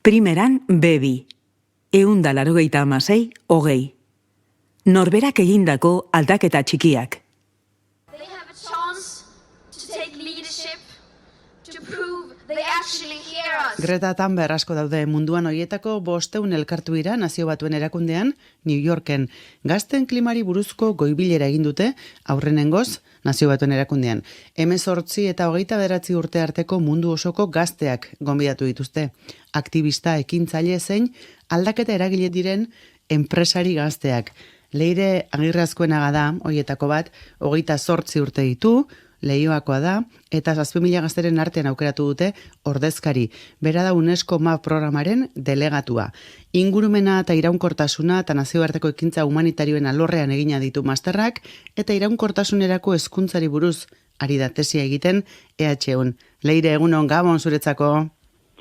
Primeran bebi, 186, norberak egindako aldaketa txikiak. They have a chance to take leadership, to prove they actually hear us. Greta Thunberg asko daude munduan hoietako 500 elkartu dira Nazio Batuen erakundean New Yorken. Gazten klimari buruzko goibilera egin dute aurrenengoz Nazio Batuen erakundean. 18 eta 29 urte arteko mundu osoko gazteak gonbidatu dituzte. Aktivista, ekintzaile zein aldaketa eragile diren enpresari gazteak. Leire Agirrazkoenaga da hoietako bat, 28 urte ditu, Leioakoa da, eta 7.000 gazteren artean aukeratu dute ordezkari. Bera da UNESCO MAP programaren delegatua. Ingurumena eta iraunkortasuna eta nazioarteko ekintza humanitarioen alorrean egina ditu masterrak, eta iraunkortasunerako hezkuntzari buruz ari da tesia egiten EHUn. Leire, egunon, gabon zuretzako.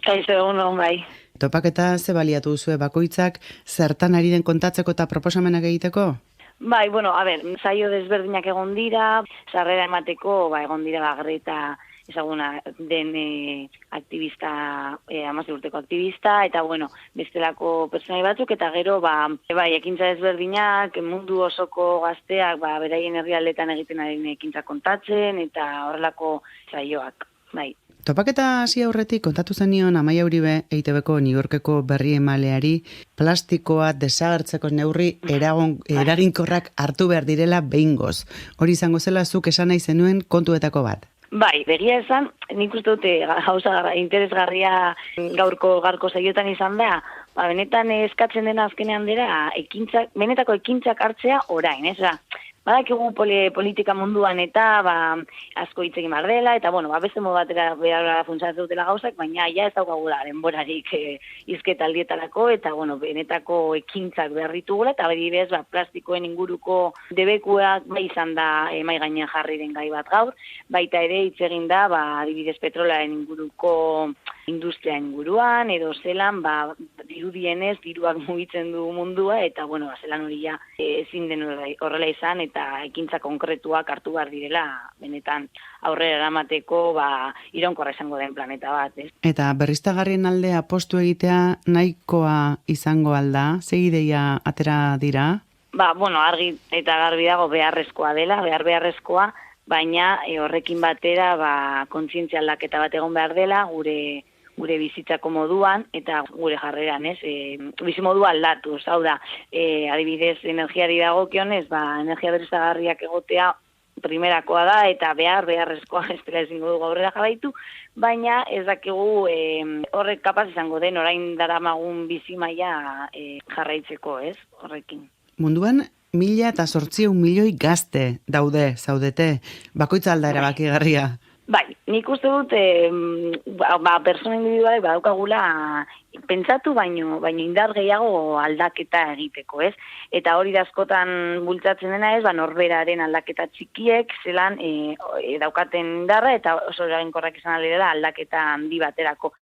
Kaixo, egunon, bai. Topaketa ze baliatu duzue bakoitzak, zertan ari den kontatzeko eta proposamenak egiteko? Bai, bueno, saio desberdinak egon dira, sarrera emateko, egon dira Greta ezaguna den aktivista, 16 urteko aktivista, eta bestelako pertsonai batzuk, eta gero, ekintza desberdinak, mundu osoko gazteak, beraien herrialdetan egiten ari ekintza kontatzen, eta horrelako saioak, bai. Topaketa hasi aurretik kontatu zenion Amaia Uribe EITBko New Yorkeko berri emaleari plastikoa desagertzeko neurri eraginkorrak hartu behar direla behingoz. Hori izango zela zuk esan nahi zenuen kontuetako bat. Bai, begia esan, nik uste dute gauza interesgarria gaurko saiotan izan da, benetan eskatzen dena azkenean dira, benetako ekintzak hartzea orain, ez da? Badakigu politika munduan eta asko hitz egin behar dela, eta beste modu batera behar funtsatzen dutela gauzak, baina ja ez daukagula denborarik hizketaldietarako, eta benetako ekintzak behar ditugula, eta adibidez plastikoen inguruko debekuak izan da mahai gainean jarri den gai bat gaur, baita ere hitz egin da adibidez petrolaren inguruko industria inguruan, edo zelan dirudienez diruak mugitzen du mundua, eta zelan hori ja ezin den horrela izan, eta ekintza konkretuak hartu behar direla, benetan aurrera eramateko iraunkorra izango den planeta bat. Eta berriztagarrien alde apostu egitea nahikoa izango alda, ze ideia atera dira? Argi eta garbi dago beharrezkoa dela, beharrezkoa, baina horrekin batera kontzientzia aldaketa bat egon behar dela, gure bizitzako moduan eta gure jarreran, bizimodua aldatuz, hau da, adibidez energiari dagokionez, energia berriztagarriak egotea primerakoa da eta beharrezkoa estela ezingo dugu aurrera jarraitu, baina ez dakigu horrek kapaz izango den orain daramagun bizimaia jarraitzeko, horrekin. Munduan 1.800 milioi gazte zaudete, bakoitza alda erabakigarria. Bai, nik uste dut persona individualek badaukagula pentsatu baino indar gehiago aldaketa egiteko, Eta hori da askotan bultzatzen dena norberaren aldaketa txikiek zelan daukaten indarra eta oso eraginkorrak izan dela aldaketa handi baterako.